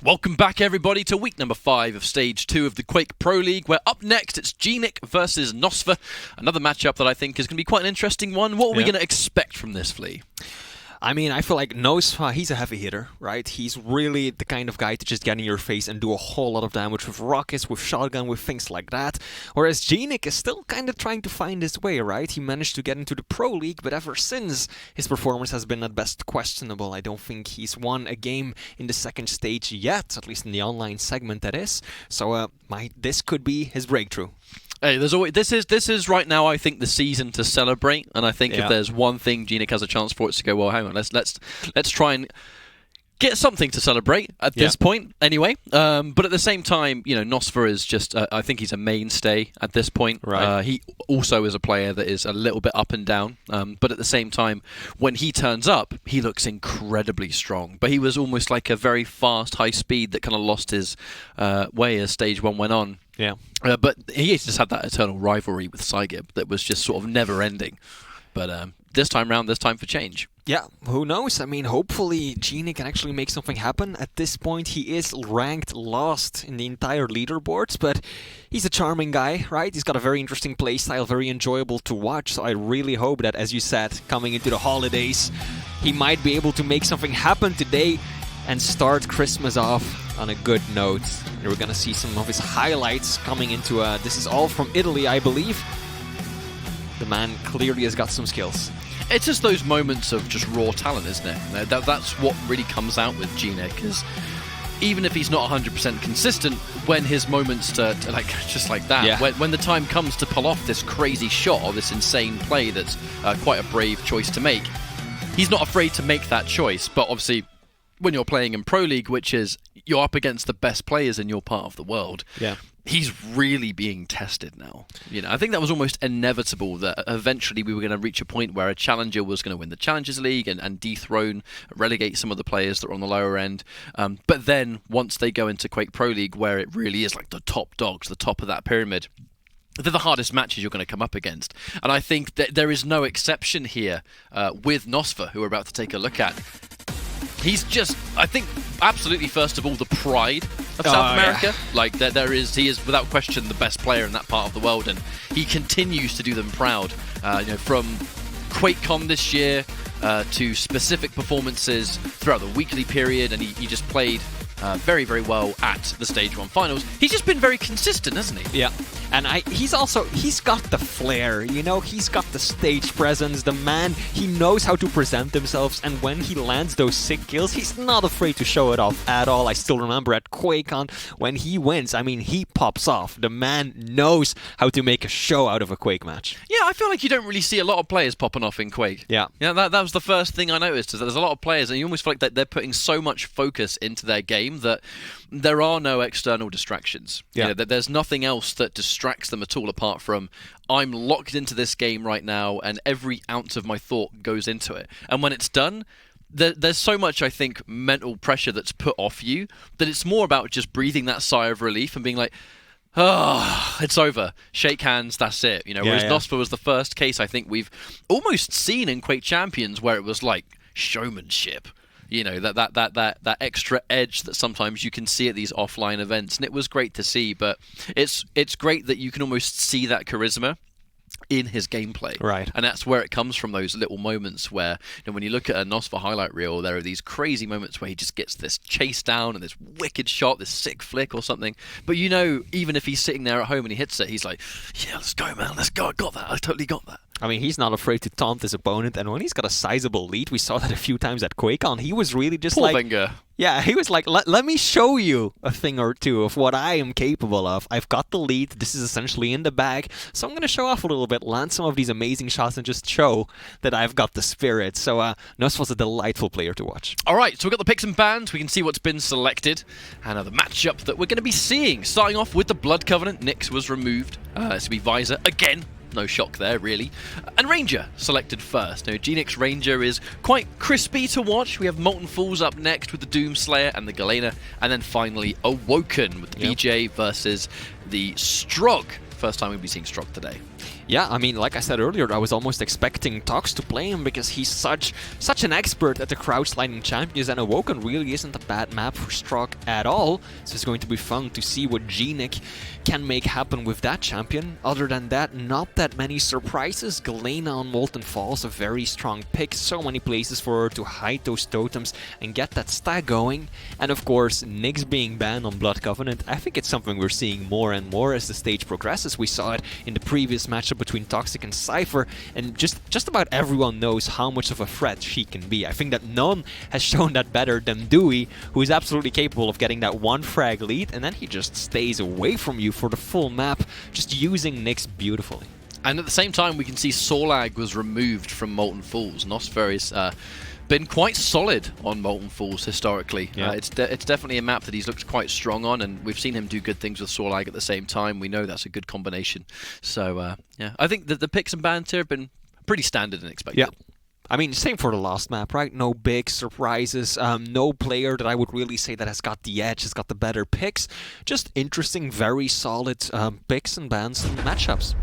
Welcome back, everybody, to week number 5 of Stage 2 of the Quake Pro League, where up next it's gnik versus nosfa. Another matchup that I think is going to be quite an interesting one. What are we going to expect from this, Flea? I mean, I feel like nosfa, he's a heavy hitter, right? He's really the kind of guy to just get in your face and do a whole lot of damage with rockets, with shotgun, with things like that. Whereas gnik is still kind of trying to find his way, right? He managed to get into the Pro League, but ever since, his performance has been at best questionable. I don't think he's won a game in the second stage yet, at least in the online segment that is. So this could be his breakthrough. Hey, there's always this is right now, I think, the season to celebrate, and I think if there's one thing gnik has a chance for, it's to go, well, hang on, let's try and get something to celebrate at this point, anyway. But at the same time, you know, nosfa is just, I think he's a mainstay at this point. Right. He also is a player that is a little bit up and down, but at the same time, when he turns up, he looks incredibly strong. But he was almost like a very fast, high speed that kind of lost his way as Stage 1 went on. Yeah. But he just had that eternal rivalry with Saigib that was just sort of never ending. But this time round, there's time for change. Yeah, who knows? I mean, hopefully gnik can actually make something happen. At this point, he is ranked last in the entire leaderboards, but he's a charming guy, right? He's got a very interesting playstyle, very enjoyable to watch, so I really hope that, as you said, coming into the holidays, he might be able to make something happen today and start Christmas off on a good note. And we're gonna see some of his highlights coming into this is all from Italy, I believe. The man clearly has got some skills. It's just those moments of just raw talent, isn't it? That's what really comes out with gnik, is even if he's not 100% consistent, when his moments to like just like that, when the time comes to pull off this crazy shot or this insane play that's quite a brave choice to make, he's not afraid to make that choice. But obviously, when you're playing in Pro League, which is you're up against the best players in your part of the world, he's really being tested now. You know, I think that was almost inevitable that eventually we were going to reach a point where a challenger was going to win the Challengers League and dethrone, relegate some of the players that are on the lower end. But then once they go into Quake Pro League, where it really is like the top dogs, the top of that pyramid, they're the hardest matches you're going to come up against. And I think that there is no exception here with nosfa, who we're about to take a look at. He's just, I think, absolutely, first of all, the pride of South America. Like, he is, without question, the best player in that part of the world, and he continues to do them proud. You know, from QuakeCon this year to specific performances throughout the weekly period, and he just played very, very well at the Stage 1 finals. He's just been very consistent, hasn't he? Yeah. And he's got the flair, you know, he's got the stage presence, the man, he knows how to present himself, and when he lands those sick kills, he's not afraid to show it off at all. I still remember at QuakeCon, when he wins, I mean, he pops off. The man knows how to make a show out of a Quake match. Yeah, I feel like you don't really see a lot of players popping off in Quake. Yeah. Yeah, that was the first thing I noticed, is that there's a lot of players, and you almost feel like that they're putting so much focus into their game that there are no external distractions. Yeah. You know, there's nothing else that distracts them at all apart from, I'm locked into this game right now and every ounce of my thought goes into it. And when it's done, there's so much, I think, mental pressure that's put off you that it's more about just breathing that sigh of relief and being like, oh, it's over. Shake hands, that's it. You know, whereas nosfa was the first case I think we've almost seen in Quake Champions where it was like showmanship. You know, that extra edge that sometimes you can see at these offline events, and it was great to see. But it's great that you can almost see that charisma in his gameplay, right? And that's where it comes from, those little moments where, you know, when you look at a nosfa highlight reel, there are these crazy moments where he just gets this chase down and this wicked shot, this sick flick or something. But you know, even if he's sitting there at home and he hits it, he's like, yeah, let's go, man, let's go, I got that, I totally got that. I mean, he's not afraid to taunt his opponent, and when he's got a sizable lead, we saw that a few times at QuakeCon, he was really just Poor like... Wenger. Yeah, he was like, let me show you a thing or two of what I am capable of. I've got the lead, this is essentially in the bag, so I'm going to show off a little bit, land some of these amazing shots, and just show that I've got the spirit. So nosfa's a delightful player to watch. Alright, so we've got the picks and bans, we can see what's been selected, and the matchup that we're going to be seeing. Starting off with the Blood Covenant, Nyx was removed. It's going to be Visor again. No shock there, really. And Ranger selected first. Now, gnik's Ranger is quite crispy to watch. We have Molten Fools up next with the Doomslayer and the Galena. And then finally, Awoken with the BJ versus the Strog. First time we'll be seeing Strog today. Yeah, I mean, like I said earlier, I was almost expecting Tox to play him because he's such an expert at the crouch sliding champions, and Awoken really isn't a bad map for Strock at all. So it's going to be fun to see what gnik can make happen with that champion. Other than that, not that many surprises. Galena on Molten Falls, a very strong pick. So many places for her to hide those totems and get that stack going. And of course, Nyx being banned on Blood Covenant. I think it's something we're seeing more and more as the stage progresses. We saw it in the previous matchup between Toxic and Cypher, and just about everyone knows how much of a threat she can be. I think that none has shown that better than Dewey, who is absolutely capable of getting that one frag lead, and then he just stays away from you for the full map, just using Nyx beautifully. And at the same time, we can see Sorlag was removed from Molten Falls. nosfa is been quite solid on Molten Falls historically. Yeah. It's definitely a map that he's looked quite strong on, and we've seen him do good things with Sorlag at the same time. We know that's a good combination. So yeah, I think that the picks and bans here have been pretty standard and expected. Yeah. I mean, same for the last map, right? No big surprises, no player that I would really say that has got the edge, has got the better picks. Just interesting, very solid picks and bans and matchups.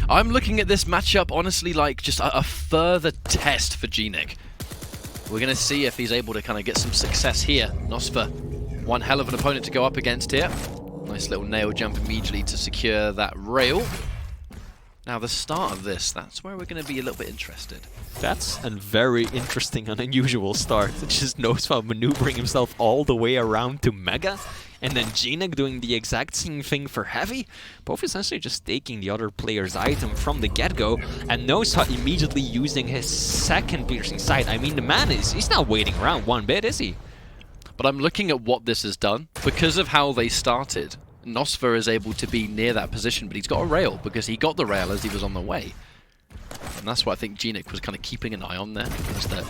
I'm looking at this matchup, honestly, like just a further test for gnik. We're going to see if he's able to kind of get some success here. nosfa, one hell of an opponent to go up against here. Nice little nail jump immediately to secure that rail. Now, the start of this, that's where we're going to be a little bit interested. That's a very interesting and unusual start. It's just nosfa maneuvering himself all the way around to Mega, and then gnik doing the exact same thing for Heavy, both essentially just taking the other player's item from the get-go, and nosfa immediately using his second piercing sight. I mean, the man he's not waiting around one bit, is he? But I'm looking at what this has done. Because of how they started, nosfa is able to be near that position, but he's got a rail because he got the rail as he was on the way. And that's what I think gnik was kind of keeping an eye on there, was that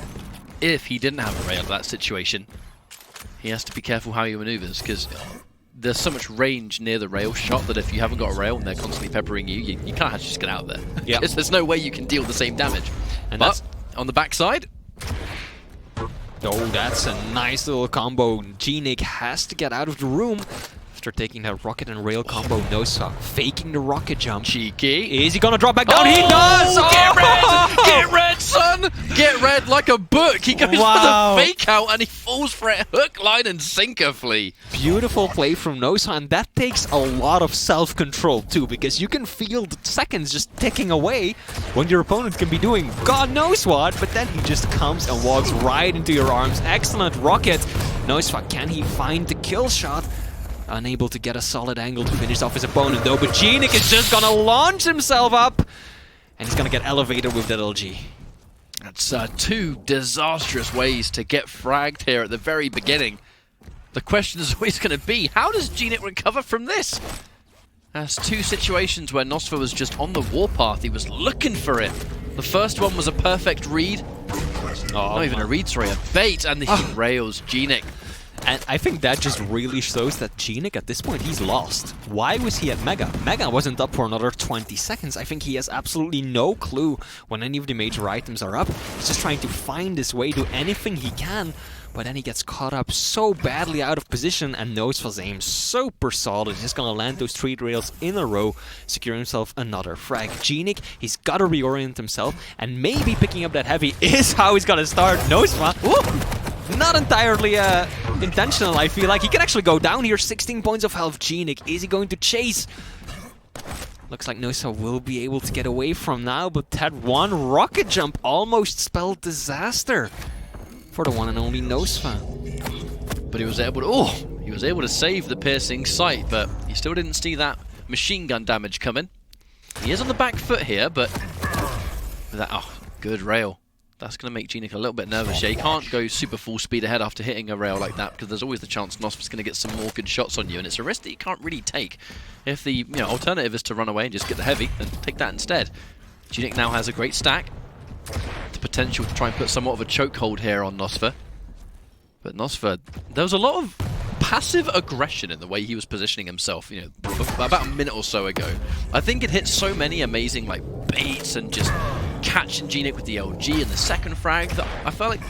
if he didn't have a rail in that situation, he has to be careful how he maneuvers, because there's so much range near the rail shot that if you haven't got a rail and they're constantly peppering you, you can't have to just get out of there. Yeah. Because there's no way you can deal the same damage. And but on the backside, oh, that's a nice little combo. gnik has to get out of the room after taking that rocket and rail combo. nosfa faking the rocket jump. cheeky. Is he gonna drop back down? He does! Get red! Get red, son! Get red like a book! He goes for the fake out and he falls for it. Hook, line, and sinker flea. Beautiful play from nosfa, and that takes a lot of self-control too, because you can feel the seconds just ticking away when your opponent can be doing God knows what, but then he just comes and walks right into your arms. Excellent rocket. nosfa, can he find the kill shot? Unable to get a solid angle to finish off his opponent though, but gnik is just gonna launch himself up, and he's gonna get elevated with that LG. That's two disastrous ways to get fragged here at the very beginning. The question is always going to be, how does gnik recover from this? That's two situations where nosfa was just on the warpath. He was looking for it. The first one was a perfect read. Not even a read, sorry, a bait, and he rails gnik. And I think that just really shows that gnik at this point, he's lost. Why was he at Mega? Mega wasn't up for another 20 seconds. I think he has absolutely no clue when any of the major items are up. He's just trying to find his way, do anything he can, but then he gets caught up so badly out of position, and nosfa's aim super solid. He's just gonna land those 3 rails in a row, secure himself another frag. gnik, he's gotta reorient himself, and maybe picking up that heavy is how he's gonna start. nosfa, not entirely intentional, I feel like. He can actually go down here, 16 points of health. gnik, is he going to chase? Looks like nosfa will be able to get away from now, but that one rocket jump almost spelled disaster for the one and only nosfa. But he was able to, he was able to save the piercing sight, but he still didn't see that machine gun damage coming. He is on the back foot here, but that, good rail. That's going to make gnik a little bit nervous. Yeah, he can't go super full speed ahead after hitting a rail like that, because there's always the chance nosfa's going to get some more good shots on you, and it's a risk that you can't really take. If the alternative is to run away and just get the heavy, then take that instead. gnik now has a great stack. The potential to try and put somewhat of a chokehold here on nosfa. But nosfa, there was a lot of passive aggression in the way he was positioning himself, about a minute or so ago. I think it hit so many amazing baits and just catching gnik with the LG and the second frag that I felt like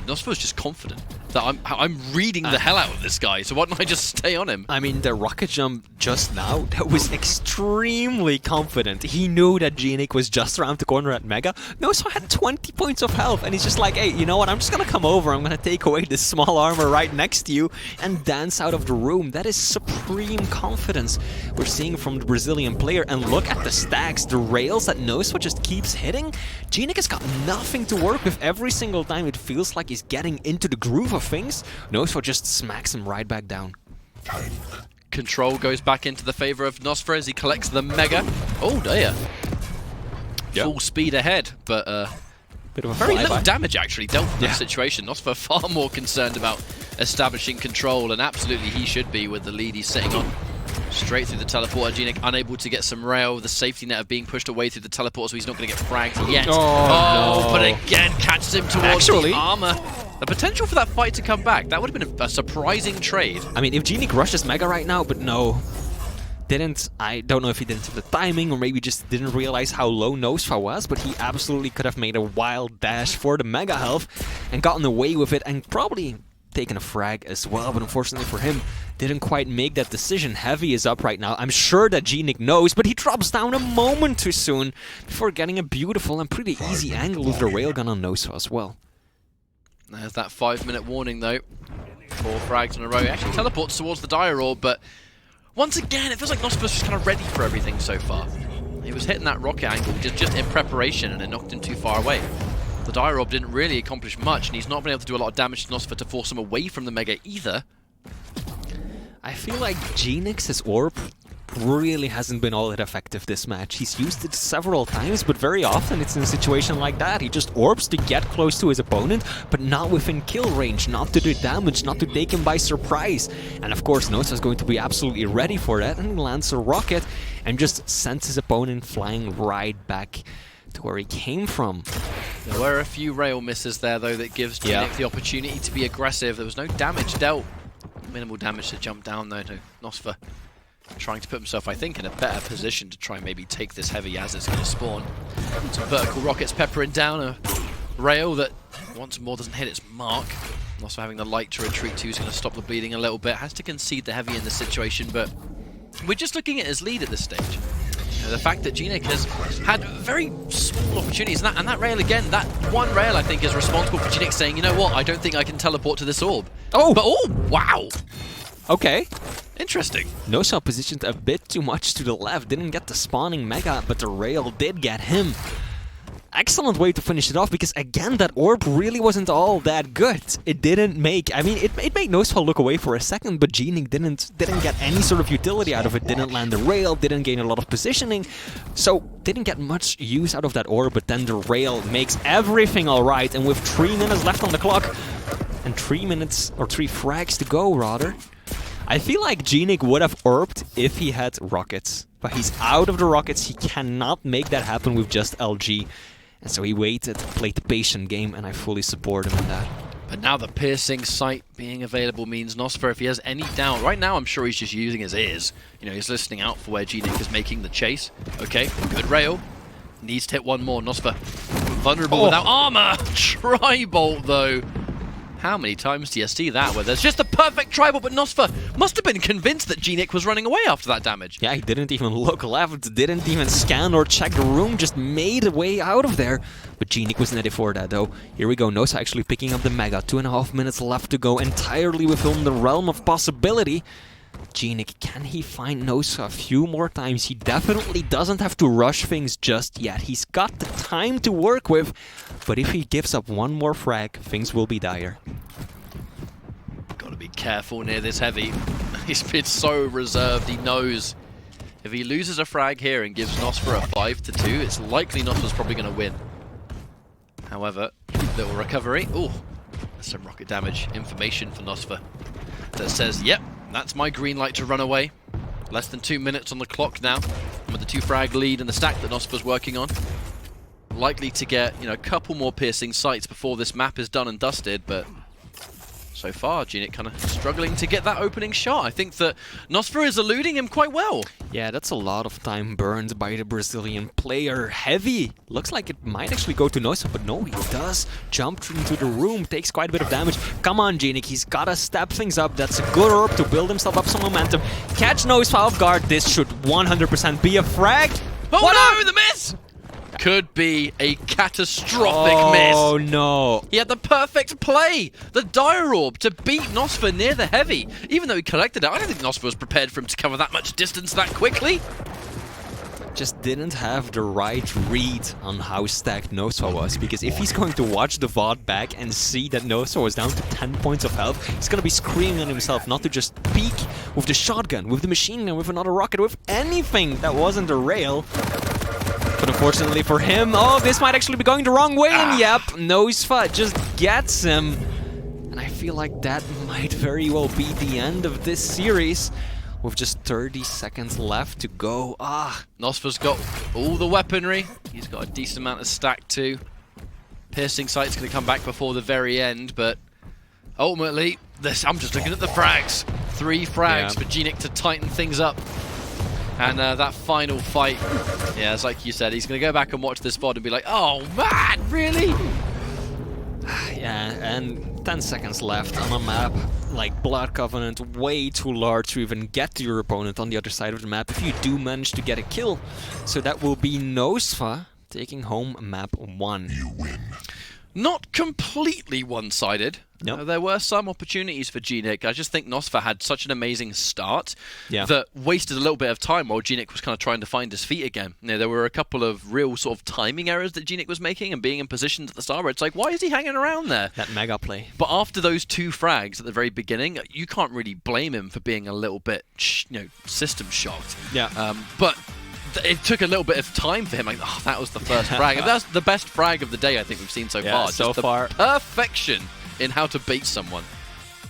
nosfa was just confident. that I'm reading the hell out of this guy, so why don't I just stay on him? I mean, the rocket jump just now, that was extremely confident. He knew that gnik was just around the corner at Mega. nosfa had 20 points of health, and he's just like, hey, you know what, I'm just gonna come over, I'm gonna take away this small armor right next to you, and dance out of the room. That is supreme confidence we're seeing from the Brazilian player. And look at the stacks, the rails that nosfa just keeps hitting. gnik has got nothing to work with. Every single time it feels like he's getting into the groove of things, nosfa just smacks him right back down. Control goes back into the favor of nosfa as he collects the Mega. Oh dear. Yep. Full speed ahead, but bit of a very little damage actually dealt in this situation. nosfa far more concerned about establishing control, and absolutely he should be with the lead he's sitting on. Straight through the teleporter, gnik unable to get some rail. The safety net of being pushed away through the teleporter, so he's not going to get fragged yet. Oh, no. But again catches him towards the armor. The potential for that fight to come back, that would have been a surprising trade. I mean, if gnik rushes Mega right now, but no. I don't know if he didn't have the timing, or maybe just didn't realize how low nosfa was, but he absolutely could have made a wild dash for the Mega health and gotten away with it, and probably taken a frag as well, but unfortunately for him, didn't quite make that decision. Heavy is up right now. I'm sure that gnik knows, but he drops down a moment too soon before getting a beautiful and pretty easy angle with the railgun on nosfa as well. There's that 5-minute warning though. 4 frags in a row. He actually teleports towards the dire orb, but once again, it feels like nosfa's just kind of ready for everything so far. He was hitting that rocket angle just in preparation, and it knocked him too far away. The dire orb didn't really accomplish much, and he's not been able to do a lot of damage to nosfa to force him away from the Mega either. I feel like gnik's orb really hasn't been all that effective this match. He's used it several times, but very often it's in a situation like that. He just orbs to get close to his opponent, but not within kill range, not to do damage, not to take him by surprise. And of course, nosfa's going to be absolutely ready for that, and he lands a rocket and just sends his opponent flying right back to where he came from. There were a few rail misses there, though, that gives gnik the opportunity to be aggressive. There was no damage dealt. Minimal damage to jump down, though, to nosfa. Trying to put himself, I think, in a better position to try and maybe take this heavy as it's going to spawn. Some vertical rockets peppering down a rail that once more doesn't hit its mark. Also having the light to retreat to is going to stop the bleeding a little bit. Has to concede the heavy in this situation, but we're just looking at his lead at this stage. The fact that gnik has had very small opportunities, and that rail again, that one rail I think is responsible for gnik saying, you know what, I don't think I can teleport to this orb. Oh! But oh, wow! Okay. Interesting. nosfa positioned a bit too much to the left, didn't get the spawning Mega, but the rail did get him. Excellent way to finish it off, because again, that orb really wasn't all that good. It didn't make, I mean, it made nosfa look away for a second, but gnik didn't get any sort of utility out of it. Didn't land the rail, didn't gain a lot of positioning, so didn't get much use out of that orb, but then the rail makes everything alright, and with 3 minutes left on the clock, and 3 minutes, or 3 frags to go, rather, I feel like gnik would have orbed if he had rockets, but he's out of the rockets. He cannot make that happen with just LG, and so he waited, played the patient game, and I fully support him in that. But now the piercing sight being available means nosfa, if he has any doubt, right now I'm sure he's just using his ears. You know, he's listening out for where gnik is making the chase. Okay, good rail. Needs to hit one more. nosfa vulnerable without armor. Tri-bolt though. How many times do you see that where there's just the perfect tri-bolt, but nosfa must have been convinced that gnik was running away after that damage. Yeah, he didn't even look left, didn't even scan or check the room, just made a way out of there. But gnik was ready for that though. Here we go, nosfa actually picking up the Mega. 2.5 minutes left to go, entirely within the realm of possibility. gnik, can he find nosfa a few more times? He definitely doesn't have to rush things just yet. He's got the time to work with, but if he gives up one more frag, things will be dire. Gotta be careful near this heavy. He's been so reserved, he knows if he loses a frag here and gives nosfa a 5-2, it's likely nosfa's probably gonna win. However, little recovery. Ooh, that's some rocket damage information for nosfa that says, yep, that's my green light to run away. Less than 2 minutes on the clock now, with the 2 frag lead and the stack that nosfa's working on. Likely to get, you know, a couple more piercing sights before this map is done and dusted, but so far, gnik kind of struggling to get that opening shot. I think that nosfa is eluding him quite well. Yeah, that's a lot of time burned by the Brazilian player. Heavy. Looks like it might actually go to nosfa, but no, he does jump into the room, takes quite a bit of damage. Come on, gnik, he's gotta step things up. That's a good orb to build himself up some momentum. Catch nosfa off guard. This should 100% be a frag. Oh no, the miss! Could be a catastrophic miss. Oh no. He had the perfect play, the dire orb, to beat nosfa near the heavy. Even though he collected it, I don't think nosfa was prepared for him to cover that much distance that quickly. Just didn't have the right read on how stacked nosfa was, because if he's going to watch the VOD back and see that nosfa was down to 10 points of health, he's gonna be screaming at himself not to just peek with the shotgun, with the machine gun, with another rocket, with anything that wasn't a rail. But unfortunately for him, oh, this might actually be going the wrong way, and yep, nosfa just gets him. And I feel like that might very well be the end of this series, with just 30 seconds left to go. nosfa's got all the weaponry. He's got a decent amount of stack too. Piercing sight's going to come back before the very end, but ultimately, I'm just looking at the frags. 3 frags for gnik to tighten things up. And that final fight, yeah, it's like you said, he's going to go back and watch this VOD and be like, oh man, really? Yeah, and 10 seconds left on a map like Blood Covenant, way too large to even get to your opponent on the other side of the map if you do manage to get a kill. So that will be nosfa taking home map 1. You win. Not completely one-sided. Nope. There were some opportunities for gnik. I just think nosfa had such an amazing start that wasted a little bit of time while gnik was kind of trying to find his feet again. You know, there were a couple of real sort of timing errors that gnik was making and being in positions at the start where it's like, why is he hanging around there? That mega play. But after those 2 frags at the very beginning, you can't really blame him for being a little bit, system shocked. Yeah. But it took a little bit of time for him. Like, oh, that was the first frag. And that's the best frag of the day I think we've seen so far. So far. Perfection in how to bait someone.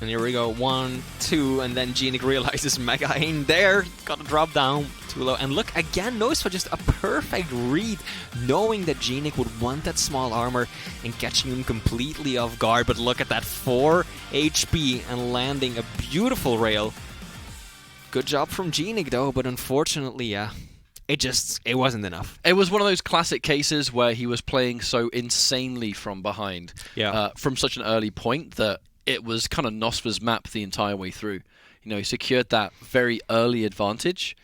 And here we go, 1, 2, and then gnik realizes Mega ain't there. Gotta drop down too low. And look, again, nosfa just a perfect read, knowing that gnik would want that small armor and catching him completely off guard. But look at that, 4 HP and landing a beautiful rail. Good job from gnik though, but unfortunately, it wasn't enough. It was one of those classic cases where he was playing so insanely from behind, from such an early point that it was kind of nosfa's map the entire way through. You know, he secured that very early advantage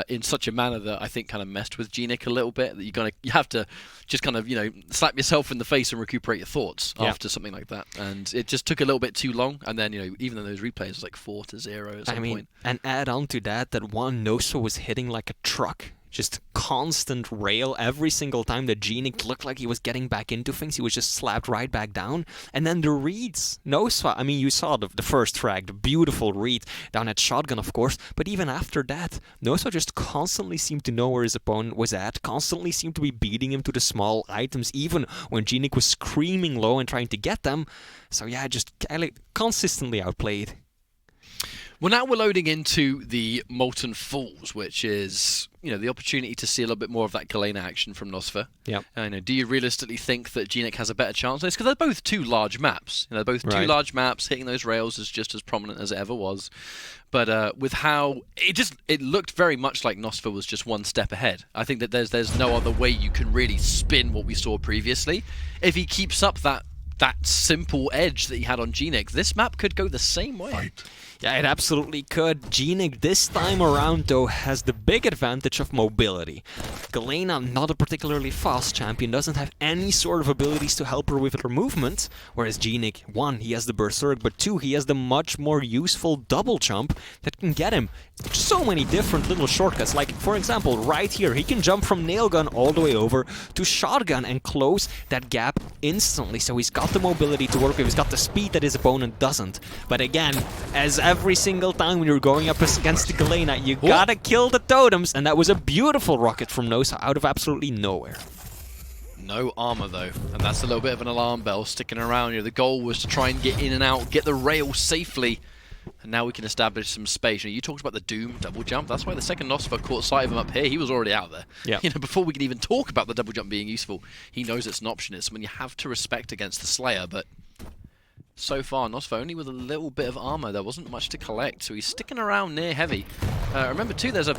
in such a manner that I think kind of messed with gnik a little bit. That you have to just kind of slap yourself in the face and recuperate your thoughts after something like that. And it just took a little bit too long. And then even though those replays was like 4-0 at some point. And add on to that one nosfa was hitting like a truck. Just constant rail every single time that gnik looked like he was getting back into things. He was just slapped right back down. And then the reads. nosfa, I mean, you saw the first frag, the beautiful read down at shotgun, of course. But even after that, nosfa just constantly seemed to know where his opponent was at, constantly seemed to be beating him to the small items, even when gnik was screaming low and trying to get them. So yeah, just consistently outplayed. Well, now we're loading into the Molten Falls, which is, the opportunity to see a little bit more of that Galena action from nosfa. Yeah. Do you realistically think that gnik has a better chance on this? Because they're both 2 large maps. They're both 2 large maps. Hitting those rails is just as prominent as it ever was. But with how it looked very much like nosfa was just 1 step ahead. I think that there's no other way you can really spin what we saw previously. If he keeps up that simple edge that he had on gnik, this map could go the same way. Fight. Yeah, it absolutely could. gnik this time around, though, has the big advantage of mobility. Galena, not a particularly fast champion, doesn't have any sort of abilities to help her with her movement, whereas gnik, 1, he has the Berserk, but 2, he has the much more useful double jump that can get him so many different little shortcuts. Like, for example, right here, he can jump from nail gun all the way over to shotgun and close that gap instantly. So he's got the mobility to work with, he's got the speed that his opponent doesn't. But again, as every single time when you're going up against the Galena, you gotta kill the totems, and that was a beautiful rocket from nosfa out of absolutely nowhere. No armor though, and that's a little bit of an alarm bell sticking around. The goal was to try and get in and out, get the rail safely, and now we can establish some space. You talked about the Doom double jump. That's why the second nosfa caught sight of him up here. He was already out there. Yeah. Before we can even talk about the double jump being useful, he knows it's an option. It's something you have to respect against the Slayer, but so far. nosfa only with a little bit of armor. There wasn't much to collect, so he's sticking around near heavy. Remember too, there's a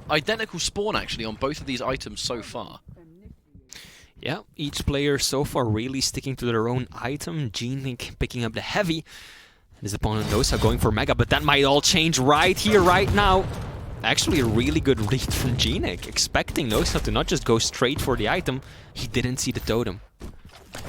identical spawn actually on both of these items so far. Yeah, each player so far really sticking to their own item. gnik picking up the heavy. And his opponent nosfa going for mega, but that might all change right here, right now. Actually, a really good read from gnik, expecting nosfa to not just go straight for the item. He didn't see the totem.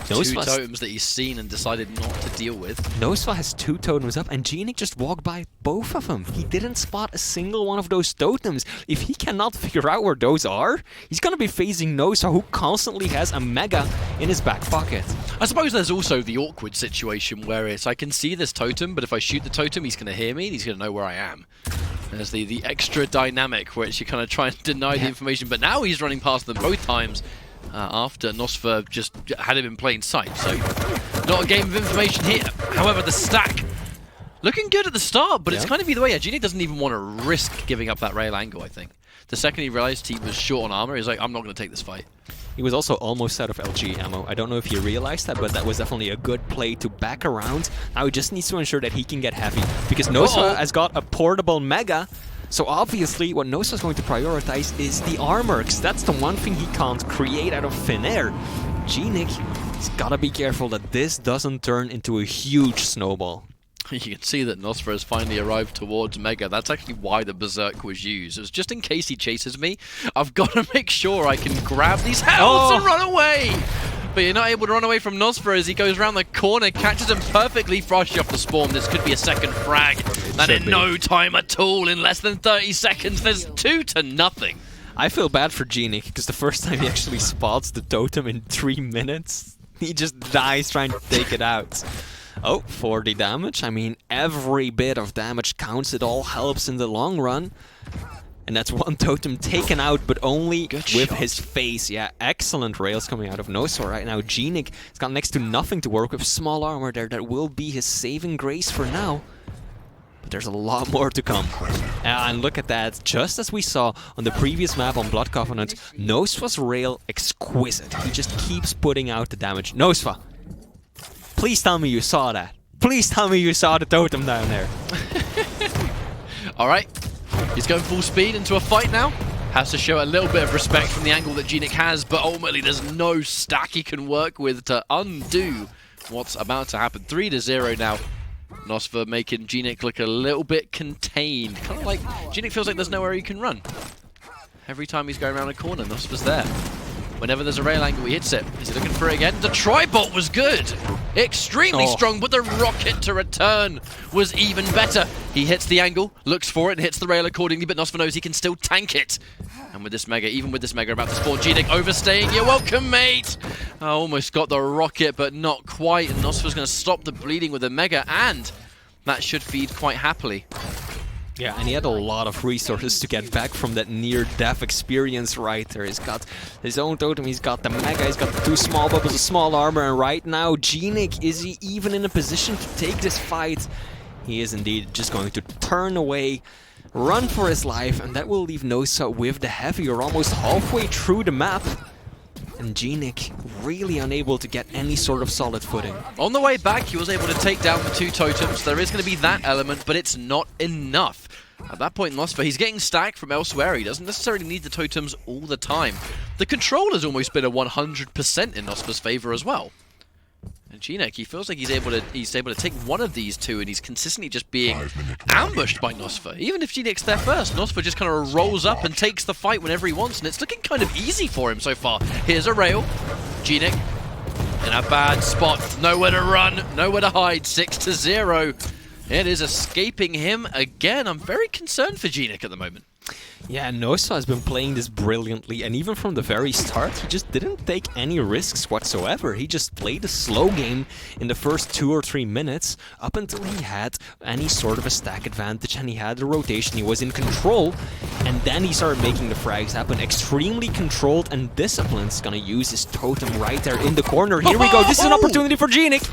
Two totems that he's seen and decided not to deal with. nosfa has 2 totems up, and gnik just walked by both of them. He didn't spot a single one of those totems. If he cannot figure out where those are, he's gonna be facing nosfa, who constantly has a mega in his back pocket. I suppose there's also the awkward situation where it's, I can see this totem, but if I shoot the totem, he's gonna hear me, and he's gonna know where I am. There's the extra dynamic where it's you kind of try and deny the information, but now he's running past them both times. After nosfa just had him in plain sight, so not a game of information here. However, the stack looking good at the start, but it's kind of either way. gnik doesn't even want to risk giving up that rail angle, I think. The second he realized he was short on armor, he's like, I'm not going to take this fight. He was also almost out of LG ammo. I don't know if he realized that, but that was definitely a good play to back around. Now he just needs to ensure that he can get heavy, because nosfa has got a portable mega. So obviously, what nosfa is going to prioritize is the armor, because that's the one thing he can't create out of thin air. gnik, he's got to be careful that this doesn't turn into a huge snowball. You can see that nosfa has finally arrived towards mega. That's actually why the berserk was used. It was just in case he chases me, I've got to make sure I can grab these healths and run away. But you're not able to run away from nosfa as he goes around the corner, catches him perfectly, fresh off the spawn. This could be a second frag. And in no time at all, in less than 30 seconds, there's 2-0. I feel bad for gnik, because the first time he actually spots the totem in 3 minutes, he just dies trying to take it out. Oh, 40 damage. I mean, every bit of damage counts. It all helps in the long run. And that's 1 totem taken out, but only with his face. Yeah, excellent rails coming out of nosfa right now. gnik has got next to nothing to work with. Small armor there. That will be his saving grace for now. But there's a lot more to come. And look at that. Just as we saw on the previous map on Blood Covenant, nosfa's rail exquisite. He just keeps putting out the damage. nosfa, please tell me you saw that. Please tell me you saw the totem down there. Alright. He's going full speed into a fight now. Has to show a little bit of respect from the angle that gnik has, but ultimately there's no stack he can work with to undo what's about to happen. 3-0 now. nosfa making gnik look a little bit contained. Kind of like gnik feels like there's nowhere he can run. Every time he's going around a corner, nosfa's there. Whenever there's a rail angle, he hits it. Is he looking for it again? The tri-bolt was good. Extremely strong, but the rocket to return was even better. He hits the angle, looks for it, and hits the rail accordingly, but nosfa knows he can still tank it. And with this mega, even with this mega about to spawn, gnik overstaying. You're welcome, mate. I almost got the rocket, but not quite. And nosfa's going to stop the bleeding with a mega, and that should feed quite happily. Yeah, and he had a lot of resources to get back from that near-death experience right there. He's got his own totem, he's got the mega, he's got the 2 small bubbles of small armor, and right now, gnik, is he even in a position to take this fight? He is indeed just going to turn away, run for his life, and that will leave nosfa with the heavy. Or almost halfway through the map. And gnik really unable to get any sort of solid footing. On the way back, he was able to take down the 2 totems. There is going to be that element, but it's not enough. At that point, nosfa, he's getting stacked from elsewhere. He doesn't necessarily need the totems all the time. The control has almost been a 100% in nosfa's favor as well. And gnik, he feels like he's able to take one of these 2, and he's consistently just being ambushed by nosfa. Even if gnik's there first, nosfa just kind of rolls up and takes the fight whenever he wants, and it's looking kind of easy for him so far. Here's a rail. gnik in a bad spot. Nowhere to run, nowhere to hide. 6-0. It is escaping him again. I'm very concerned for gnik at the moment. Yeah, nosfa has been playing this brilliantly, and even from the very start, he just didn't take any risks whatsoever. He just played a slow game in the first 2 or 3 minutes, up until he had any sort of a stack advantage, and he had the rotation, he was in control, and then he started making the frags happen. Extremely controlled and disciplined. He's gonna use his totem right there in the corner. Here we go, this is an opportunity for gnik.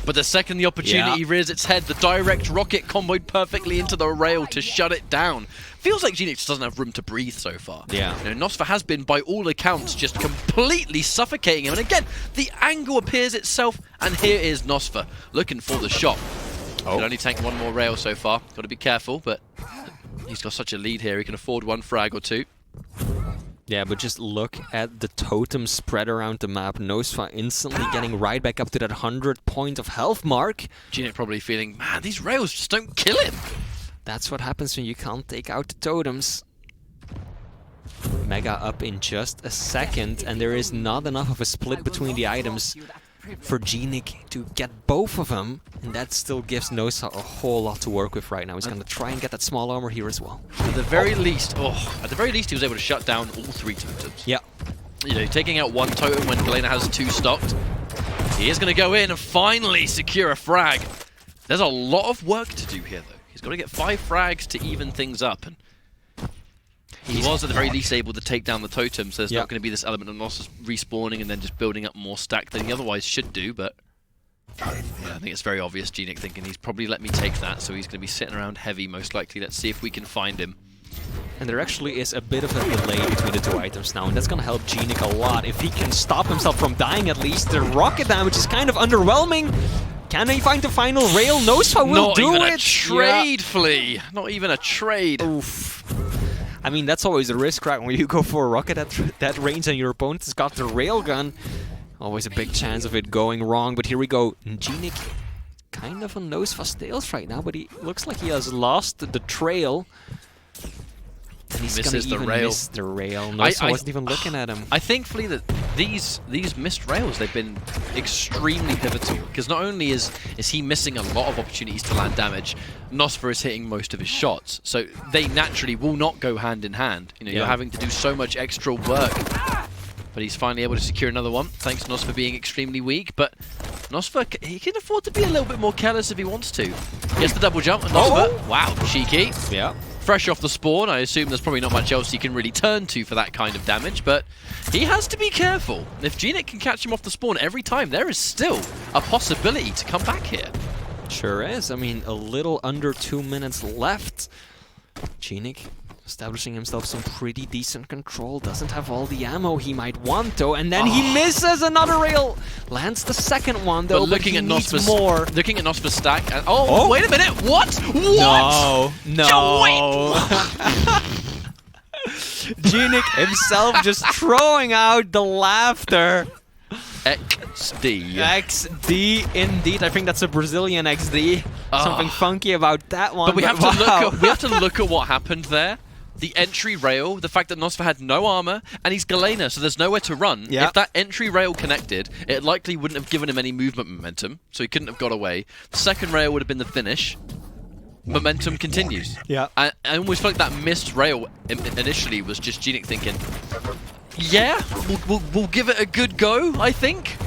But the second the opportunity rears its head, the direct rocket comboed perfectly into the rail to shut it down. Feels like gnik just doesn't have room to breathe so far. Yeah. You know, nosfa has been, by all accounts, just completely suffocating him. And again, the angle appears itself, and here is nosfa looking for the shot. Can only tank one more rail so far. Got to be careful, but he's got such a lead here. He can afford one frag or two. Yeah, but just look at the totem spread around the map. nosfa instantly getting right back up to that 100 point of health mark. gnik probably feeling, man, these rails just don't kill him. That's what happens when you can't take out the totems. Mega up in just a second, and there is not enough of a split between the items for gnik to get both of them, and that still gives nosfa a whole lot to work with right now. He's going to try and get that small armor here as well. At the very least, he was able to shut down all three totems. Yeah. You know, taking out one totem when Galena has two stocked. He is going to go in and finally secure a frag. There's a lot of work to do here, though. He's got to get 5 frags to even things up, and he was at the very least able to take down the totem, so there's not going to be this element of nosfa respawning and then just building up more stack than he otherwise should do, but yeah, I think it's very obvious gnik thinking he's probably let me take that, so he's going to be sitting around heavy most likely. Let's see if we can find him. And there actually is a bit of a delay between the two items now, and that's going to help gnik a lot. If he can stop himself from dying at least, the rocket damage is kind of underwhelming. Can they find the final rail? nosfa will do it! Not even a trade, Flea! Not even a trade. Oof. I mean, that's always a risk, right? When you go for a rocket at that range and your opponent has got the railgun, always a big chance of it going wrong. But here we go. gnik kind of on nosfa tails right now, but he looks like he has lost the trail. And he's going to even miss the rail. nosfa wasn't even looking at him. I think, Flea, that these missed rails, they've been extremely pivotal. Because not only is he missing a lot of opportunities to land damage, nosfa is hitting most of his shots. So they naturally will not go hand in hand. You know, you're having to do so much extra work. But he's finally able to secure another one, thanks to nosfa being extremely weak. But nosfa, he can afford to be a little bit more careless if he wants to. He gets the double jump, and nosfa, wow, cheeky. Yeah. Fresh off the spawn, I assume there's probably not much else he can really turn to for that kind of damage, but he has to be careful. If gnik can catch him off the spawn every time, there is still a possibility to come back here. Sure is. I mean, a little under 2 minutes left. gnik establishing himself some pretty decent control. Doesn't have all the ammo he might want, though, and then he misses another rail. Lands the second one, though, but he needs more. Looking at nosfa's stack, and wait a minute, what? No. gnik himself just throwing out the laughter. XD. XD indeed. I think that's a Brazilian XD. Something funky about that one. But we have to look at what happened there. The entry rail, the fact that nosfa had no armor, and he's Galena, so there's nowhere to run. If that entry rail connected, it likely wouldn't have given him any movement momentum, so he couldn't have got away. The second rail would have been the finish. Momentum continues. Yeah. I almost feel like that missed rail initially was just gnik thinking, yeah, we'll give it a good go, I think.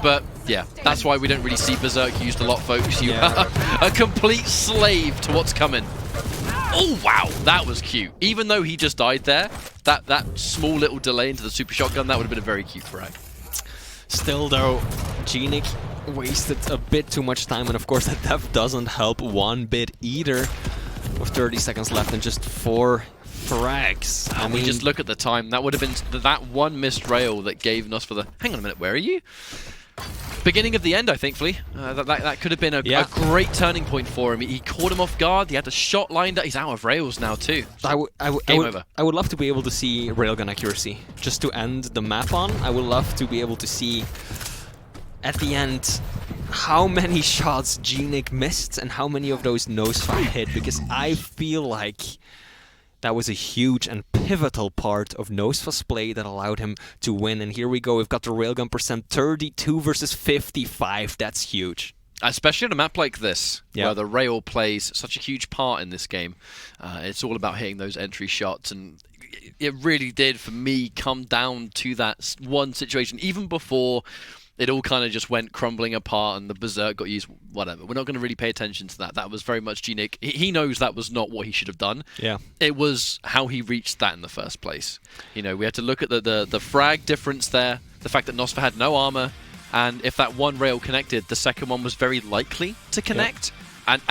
But yeah, that's why we don't really see Berserk used a lot, folks. You are a complete slave to what's coming. Oh, wow, that was cute. Even though he just died there, that small little delay into the super shotgun, that would have been a very cute frag. Still, though, gnik wasted a bit too much time, and of course that death doesn't help one bit either. With 30 seconds left and just 4 frags. I mean, just look at the time. That would have been that one missed rail that gave nosfa the... Hang on a minute, where are you? Beginning of the end, I think, Flea. That could have been a great turning point for him. He caught him off guard. He had the shot lined up. He's out of rails now, too. Game over. I would love to be able to see railgun accuracy. Just to end the map on, I would love to be able to see, at the end, how many shots gnik missed and how many of those nosfa hit. Because I feel like that was a huge and pivotal part of nosfa's play that allowed him to win. And here we go. We've got the railgun percent 32 versus 55. That's huge. Especially on a map like this, where the rail plays such a huge part in this game. It's all about hitting those entry shots. And it really did, for me, come down to that one situation. Even before it all kind of just went crumbling apart and the Berserk got used, whatever. We're not going to really pay attention to that. That was very much gnik. He knows that was not what he should have done. Yeah. It was how he reached that in the first place. You know, we had to look at the frag difference there, the fact that nosfa had no armor, and if that one rail connected, the second one was very likely to connect. And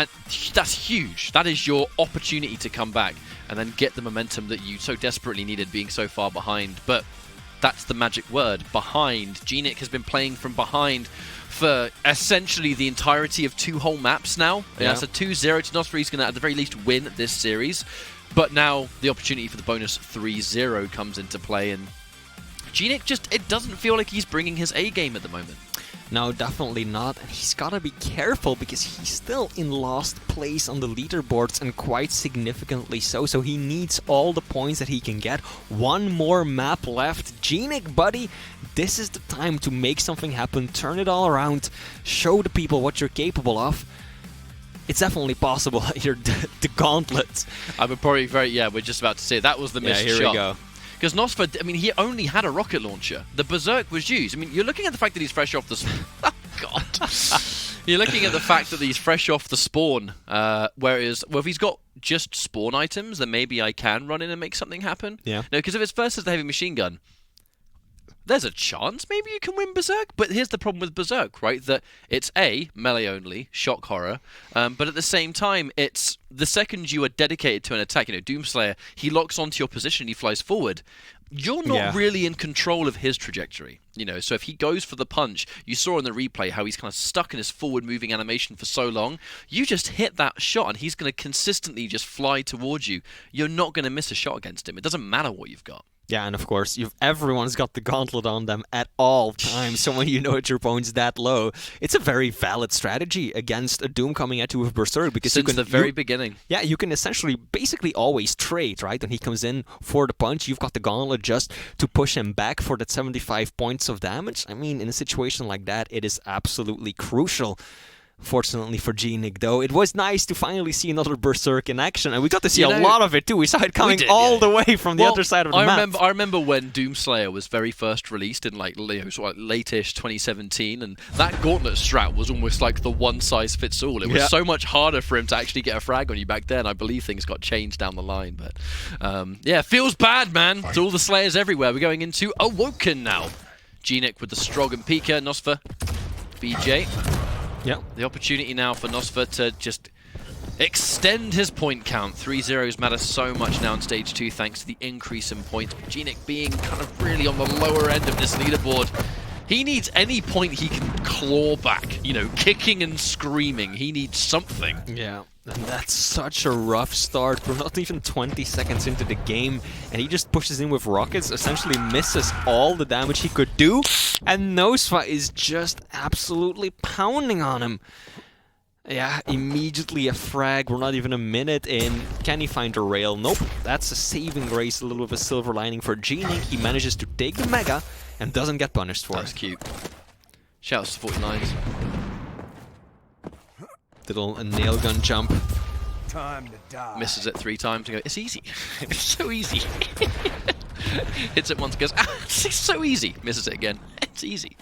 that's huge. That is your opportunity to come back and then get the momentum that you so desperately needed, being so far behind. But that's the magic word, behind. gnik has been playing from behind for essentially the entirety of 2 whole maps now. Yeah. So 2-0 to nosfa. He's going to at the very least win this series. But now the opportunity for the bonus 3-0 comes into play, and gnik just, it doesn't feel like he's bringing his A game at the moment. No, definitely not. And he's got to be careful because he's still in last place on the leaderboards, and quite significantly so. So he needs all the points that he can get. One more map left. gnik, buddy, this is the time to make something happen. Turn it all around. Show the people what you're capable of. It's definitely possible. You're the gauntlet. I would probably we're just about to say that was the missed shot. Yeah, here we go. Because nosfa, I mean, he only had a rocket launcher. The Berserk was used. I mean, you're looking at the fact that he's fresh off the... Oh, God. You're looking at the fact that he's fresh off the spawn. Whereas, well, if he's got just spawn items, then maybe I can run in and make something happen. Yeah. No, because if it's versus the heavy machine gun, there's a chance maybe you can win Berserk. But here's the problem with Berserk, right? That it's melee only, shock horror. But at the same time, it's the second you are dedicated to an attack, Doomslayer, he locks onto your position, he flies forward. You're not really in control of his trajectory. So if he goes for the punch, you saw in the replay how he's kind of stuck in his forward moving animation for so long. You just hit that shot and he's going to consistently just fly towards you. You're not going to miss a shot against him. It doesn't matter what you've got. Yeah, and of course, everyone's got the gauntlet on them at all times, so when you know that your opponent's that low, it's a very valid strategy against a Doom coming at you with Berserk, because Since the very beginning. Yeah, you can essentially, basically always trade, right? When he comes in for the punch, you've got the gauntlet just to push him back for that 75 points of damage. I mean, in a situation like that, it is absolutely crucial. Fortunately for gnik, though, it was nice to finally see another Berserk in action, and we got to see a lot of it too. We saw it coming all the way from the other side of the map. I remember when Doomslayer was very first released in sort of late-ish 2017, and that gauntlet strat was almost like the one-size-fits-all. It was so much harder for him to actually get a frag on you back then. I believe things got changed down the line, but yeah, feels bad, man. To all the Slayers everywhere. We're going into Awoken now. gnik with the Strog and Pika, nosfa, BJ. Yeah. The opportunity now for nosfa to just extend his point count. 3-0s matter so much now in Stage 2 thanks to the increase in points. But gnik being kind of really on the lower end of this leaderboard. He needs any point he can claw back. Kicking and screaming. He needs something. Yeah. And that's such a rough start. We're not even 20 seconds into the game, and he just pushes in with rockets, essentially misses all the damage he could do, and nosfa is just absolutely pounding on him. Yeah, immediately a frag. We're not even a minute in. Can he find a rail? Nope. That's a saving grace, a little bit of a silver lining for gnik. He manages to take the Mega and doesn't get punished for it. That's cute. Shouts to 49s. Little nail gun jump. Time to die. Misses it 3 times and goes, it's easy. It's so easy. Hits it once, goes, it's so easy. Misses it again. It's easy.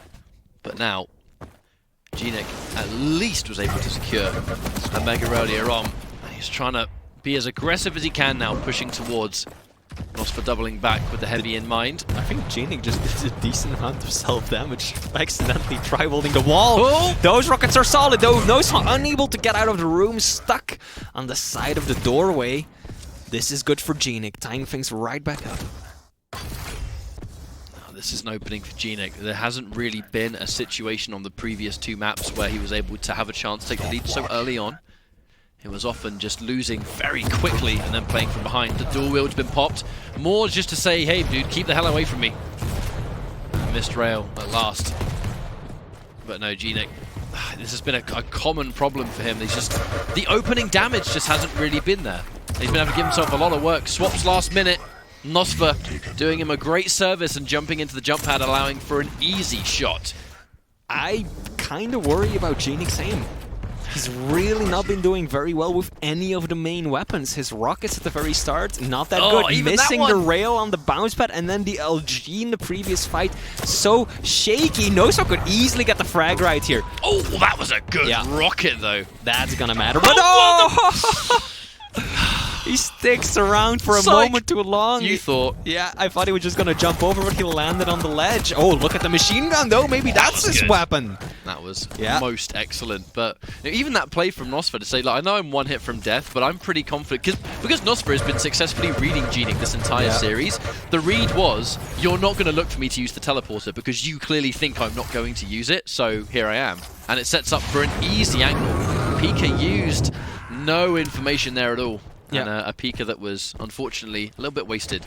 But now, gnik at least was able to secure a Mega earlier on. He's trying to be as aggressive as he can now, pushing towards nosfa, doubling back with the heavy in mind. I think gnik just did a decent amount of self-damage, accidentally tri-welding the wall. Oh! Those rockets are solid, though. nosfa unable to get out of the room, stuck on the side of the doorway. This is good for gnik, tying things right back up. This is an opening for gnik. There hasn't really been a situation on the previous 2 maps where he was able to have a chance to take the lead so early on. It was often just losing very quickly and then playing from behind. The dual wield's been popped. More just to say, hey dude, keep the hell away from me. Missed rail at last. But no, gnik, this has been a common problem for him. He's just, the opening damage just hasn't really been there. He's been able to give himself a lot of work. Swaps last minute. nosfa doing him a great service and jumping into the jump pad, allowing for an easy shot. I kind of worry about gnik's aim. He's really not been doing very well with any of the main weapons. His rockets at the very start, not that good. Missing the rail on the bounce pad, and then the LG in the previous fight, so shaky. nosfa could easily get the frag right here. Oh, that was a good rocket, though. That's gonna matter. But He sticks around for a moment too long. You thought. Yeah, I thought he was just going to jump over, but he landed on the ledge. Oh, look at the machine gun, though. Maybe that's his weapon. That was most excellent. But even that play from nosfa to say, like, I know I'm one hit from death, but I'm pretty confident. Because nosfa has been successfully reading gnik this entire series, the read was, you're not going to look for me to use the teleporter because you clearly think I'm not going to use it, so here I am. And it sets up for an easy angle. Pika used no information there at all. And a Pika that was, unfortunately, a little bit wasted.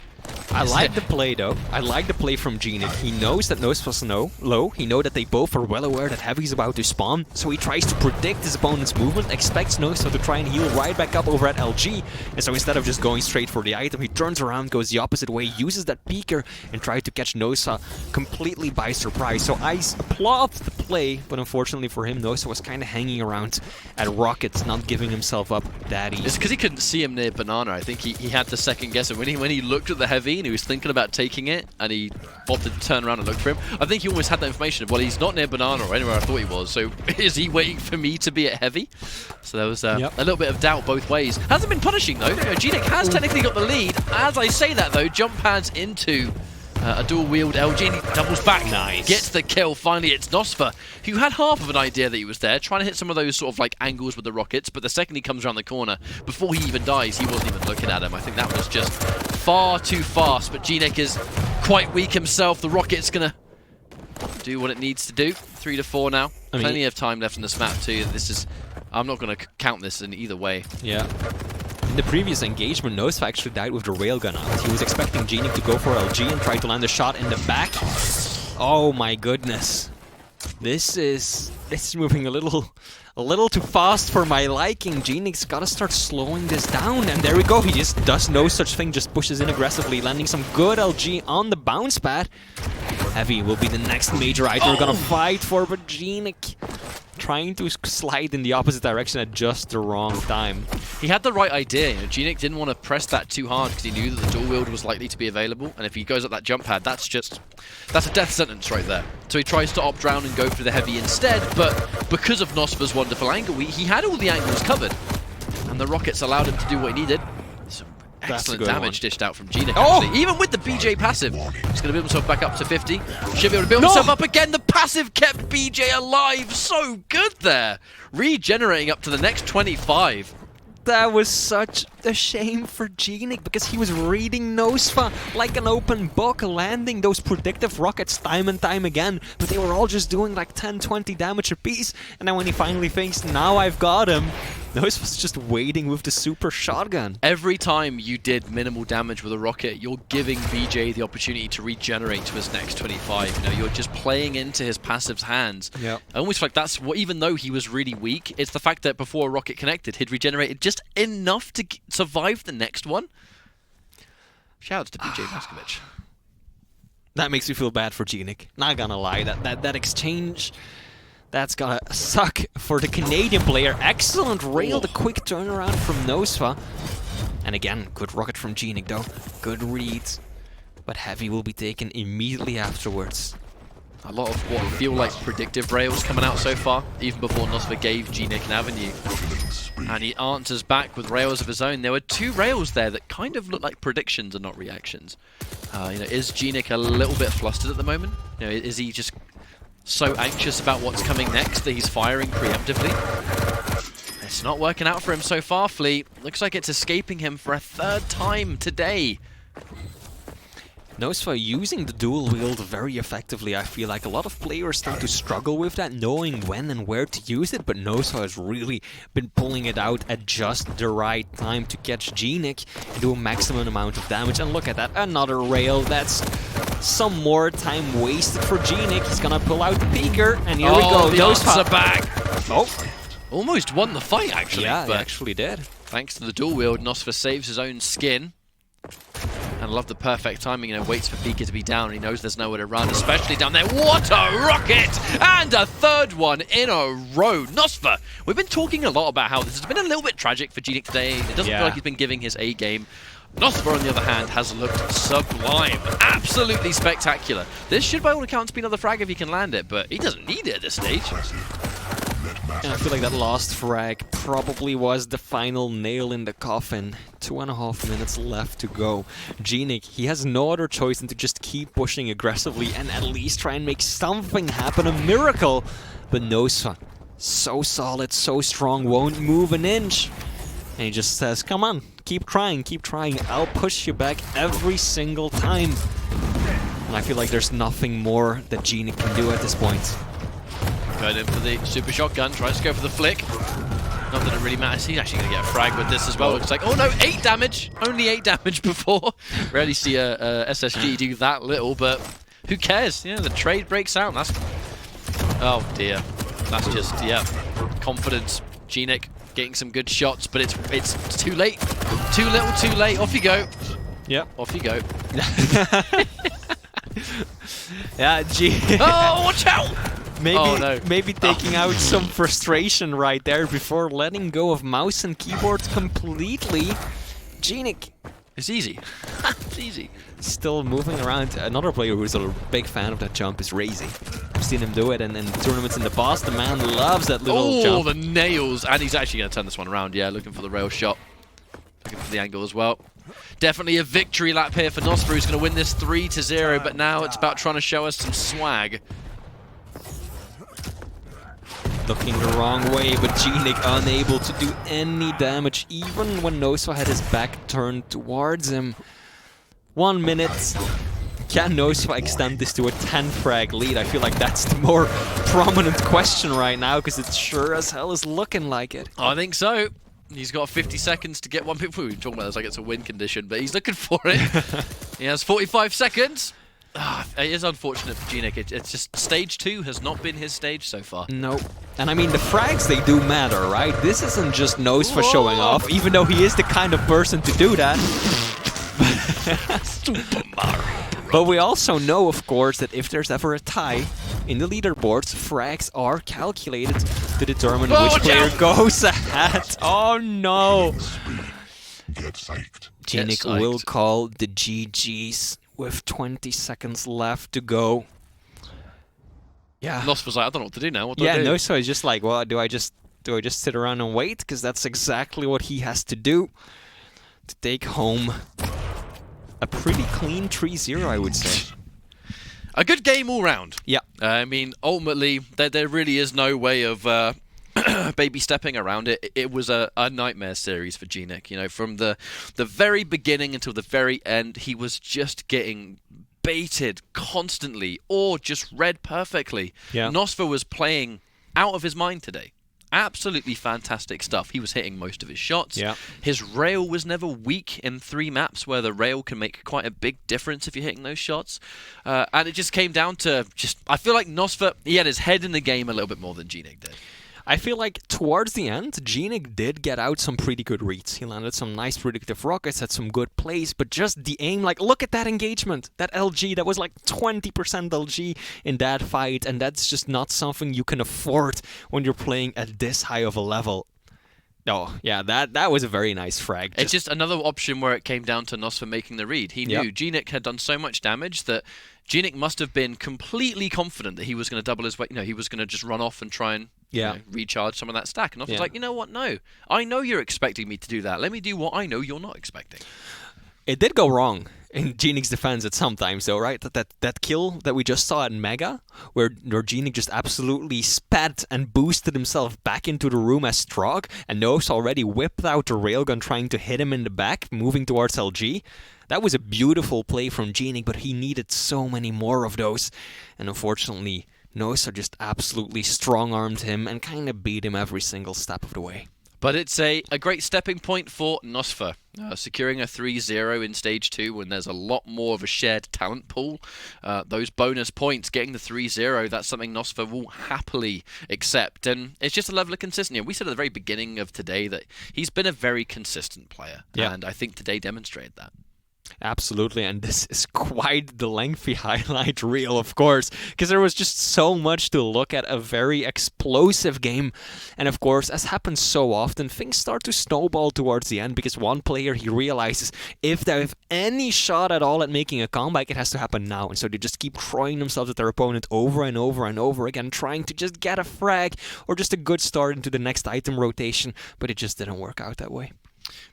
I like the play, though. I like the play from gnik. He knows that nosfa's low. He knows that they both are well aware that Heavy's about to spawn, so he tries to predict his opponent's movement, expects nosfa to try and heal right back up over at LG, and so instead of just going straight for the item, he turns around, goes the opposite way, uses that peeker, and tries to catch nosfa completely by surprise. So I applaud the play, but unfortunately for him, nosfa was kind of hanging around at rockets, not giving himself up that easy. It's because he couldn't see him near banana. I think he had to second guess it. When he looked at the Heavy and he was thinking about taking it, and he opted to turn around and look for him, I think he almost had that information of, well, he's not near banana or anywhere I thought he was, so is he waiting for me to be at Heavy? So there was a little bit of doubt both ways. Hasn't been punishing, though. gnik has technically got the lead. As I say that, though, jump pads into a dual-wield LG, and he doubles back. Nice. Gets the kill. Finally, it's nosfa, who had half of an idea that he was there, trying to hit some of those sort of like angles with the rockets, but the second he comes around the corner, before he even dies, he wasn't even looking at him. I think that was just far too fast, but gnik is quite weak himself. The rocket's going to do what it needs to do. 3 to 4 now. Plenty of time left in this map, too. This is... I'm not going to count this in either way. Yeah. In the previous engagement, nosfa actually died with the railgun out. He was expecting gnik to go for LG and try to land a shot in the back. Oh my goodness. This is moving a little too fast for my liking. gnik's gotta start slowing this down, and there we go. He just does no such thing, just pushes in aggressively, landing some good LG on the bounce pad. Heavy will be the next major item we're gonna fight for, but gnik trying to slide in the opposite direction at just the wrong time. He had the right idea. gnik didn't want to press that too hard because he knew that the dual wield was likely to be available, and if he goes up that jump pad, that's a death sentence right there. So he tries to opt round and go for the Heavy instead, but because of nosfa's wonderful angle, he had all the angles covered, and the rockets allowed him to do what he needed. Some excellent damage dished out from gnik, actually. Even with the BJ passive, he's going to build himself back up to 50. Should be able to build himself up again. The passive kept BJ alive. So good there. Regenerating up to the next 25. That was such a shame for gnik, because he was reading nosfa like an open book, landing those predictive rockets time and time again, but they were all just doing like 10-20 damage apiece, and then when he finally thinks, now I've got him, nosfa's just waiting with the super shotgun. Every time you did minimal damage with a rocket, you're giving BJ the opportunity to regenerate to his next 25. You know, you're just playing into his passive's hands. Yep. I almost feel like that's what, even though he was really weak, it's the fact that before a rocket connected, he'd regenerated just enough to survive the next one. Shoutouts to BJ Paskovich. That makes me feel bad for gnik. Not gonna lie, that exchange, that's gonna suck for the Canadian player. Excellent rail, the quick turnaround from nosfa. And again, good rocket from gnik though. Good read. But Heavy will be taken immediately afterwards. A lot of what feel like predictive rails coming out so far, even before nosfa gave gnik an avenue. And he answers back with rails of his own. There were 2 rails there that kind of look like predictions and not reactions. Is gnik a little bit flustered at the moment? Is he just so anxious about what's coming next that he's firing preemptively? It's not working out for him so far, Fleet. Looks like it's escaping him for a 3rd time today. nosfa using the dual wield very effectively. I feel like a lot of players start to struggle with that, knowing when and where to use it, but nosfa has really been pulling it out at just the right time to catch gnik and do a maximum amount of damage. And look at that, another rail. That's some more time wasted for gnik. He's gonna pull out the peeker, and here we go. The nosfa back. Oh, almost won the fight, actually. Yeah, but he actually did. Thanks to the dual wield, nosfa saves his own skin. And I love the perfect timing, waits for Pika to be down. He knows there's nowhere to run, especially down there. What a rocket! And a 3rd one in a row. nosfa, we've been talking a lot about how this has been a little bit tragic for gnik today. It doesn't feel like he's been giving his A game. nosfa, on the other hand, has looked sublime. Absolutely spectacular. This should, by all accounts, be another frag if he can land it, but he doesn't need it at this stage. And I feel like that last frag probably was the final nail in the coffin. 2.5 minutes left to go. gnik, he has no other choice than to just keep pushing aggressively and at least try and make something happen, a miracle. But nosfa, so solid, so strong, won't move an inch. And he just says, come on, keep trying, I'll push you back every single time. And I feel like there's nothing more that gnik can do at this point. Going in for the super shotgun, tries to go for the flick. Not that it really matters. He's actually going to get a frag with this as well. Looks like, oh no, 8 damage! Only 8 damage before. Rarely see a SSG do that little, but who cares? Yeah, the trade breaks out. That's... Oh dear. That's just, yeah, confidence. gnik getting some good shots, but it's too late. Too little, too late. Off you go. Yep. Off you go. Yeah, oh, watch out! Maybe taking out some frustration right there before letting go of mouse and keyboard completely. gnik. It's easy. It's easy. Still moving around. Another player who's a big fan of that jump is Razy. I've seen him do it in tournaments in the past. The man loves that little jump. Oh, the nails! And he's actually going to turn this one around. Yeah, looking for the rail shot. Looking for the angle as well. Definitely a victory lap here for nosfa, who's going to win this 3-0, but now it's about trying to show us some swag. Looking the wrong way, but gnik unable to do any damage, even when nosfa had his back turned towards him. 1 minute. Can nosfa extend this to a 10 frag lead? I feel like that's the more prominent question right now, because it sure as hell is looking like it. I think so. He's got 50 seconds to get one pick. We were talking about this like it's a win condition, but he's looking for it. He has 45 seconds. It is unfortunate for gnik. It's just stage 2 has not been his stage so far. Nope. And I mean, the frags, they do matter, right? This isn't just nosfa showing off, even though he is the kind of person to do that. Super Mario. But we also know, of course, that if there's ever a tie in the leaderboards, frags are calculated to determine which player goes ahead. Oh no! Get psyched. gnik will call the GGs with 20 seconds left to go. Yeah. nosfa's like, I don't know what to do now. What do I do? Yeah, nosfa is just like, well, do I just sit around and wait? Because that's exactly what he has to do to take home a pretty clean 3-0, I would say. A good game all round. Yeah. I mean, ultimately, there really is no way of baby stepping around it. It was a nightmare series for gnik. You know, from the very beginning until the very end, he was just getting baited constantly or just read perfectly. Yeah. nosfa was playing out of his mind today. Absolutely fantastic stuff. He was hitting most of his shots. Yeah. His rail was never weak in 3 maps where the rail can make quite a big difference if you're hitting those shots. And it just came down to I feel like nosfa, he had his head in the game a little bit more than gnik did. I feel like towards the end, gnik did get out some pretty good reads. He landed some nice predictive rockets, had some good plays, but just the aim, like, look at that engagement. That LG, that was like 20% LG in that fight, and that's just not something you can afford when you're playing at this high of a level. Oh, yeah, that was a very nice frag. It's just another option where it came down to nosfa making the read. He knew gnik had done so much damage that gnik must have been completely confident that he was going to double his weight. You know, he was going to just run off and try and recharge some of that stack. And nosfa's like, you know what? No. I know you're expecting me to do that. Let me do what I know you're not expecting. It did go wrong in gnik's defense at some times, though, right? That kill that we just saw at Mega, where gnik just absolutely spat and boosted himself back into the room as Strog, and nosfa already whipped out the railgun trying to hit him in the back, moving towards LG. That was a beautiful play from gnik, but he needed so many more of those. And unfortunately, nosfa just absolutely strong-armed him and kind of beat him every single step of the way. But it's a great stepping point for nosfa, securing a 3-0 in Stage 2 when there's a lot more of a shared talent pool. Those bonus points, getting the 3-0, that's something nosfa will happily accept. And it's just a level of consistency. We said at the very beginning of today that he's been a very consistent player. Yeah. And I think today demonstrated that. Absolutely, and this is quite the lengthy highlight reel, of course, because there was just so much to look at, a very explosive game. And of course, as happens so often, things start to snowball towards the end, because one player, he realizes if they have any shot at all at making a comeback, it has to happen now. And so they just keep throwing themselves at their opponent over and over and over again, trying to just get a frag or just a good start into the next item rotation, but it just didn't work out that way.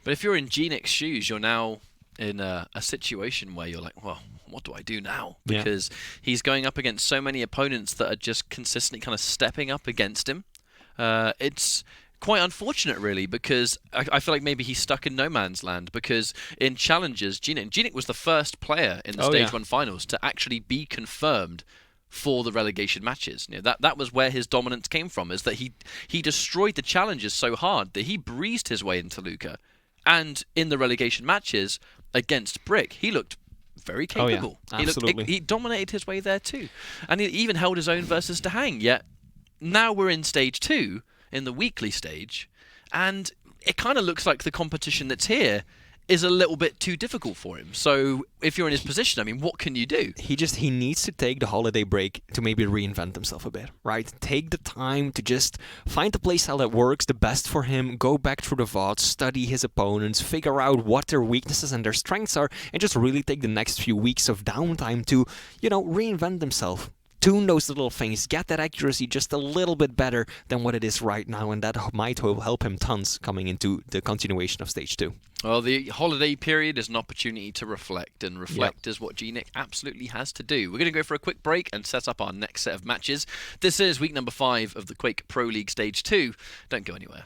But if you're in gnik's shoes, you're now in a situation where you're like, well, what do I do now? Because he's going up against so many opponents that are just consistently kind of stepping up against him. It's quite unfortunate, really, because I feel like maybe he's stuck in no man's land, because in challenges, gnik was the first player in the Stage 1 finals to actually be confirmed for the relegation matches. You know, that was where his dominance came from, is that he destroyed the challenges so hard that he breezed his way into Luca. And in the relegation matches against Brick, he looked very capable. Oh, yeah. Absolutely. He dominated his way there too. And he even held his own versus Dahang. Yet now we're in Stage 2, in the weekly stage, and it kind of looks like the competition that's here is a little bit too difficult for him. So if you're in his position, I mean, what can you do? He needs to take the holiday break to maybe reinvent himself a bit, right? Take the time to just find the playstyle that works the best for him, go back through the VODs, study his opponents, figure out what their weaknesses and their strengths are, and just really take the next few weeks of downtime to, reinvent himself. Tune those little things, get that accuracy just a little bit better than what it is right now, and that might help him tons coming into the continuation of Stage 2. Well, the holiday period is an opportunity to reflect, and reflect is what gnik absolutely has to do. We're going to go for a quick break and set up our next set of matches. This is week number 5 of the Quake Pro League Stage 2. Don't go anywhere.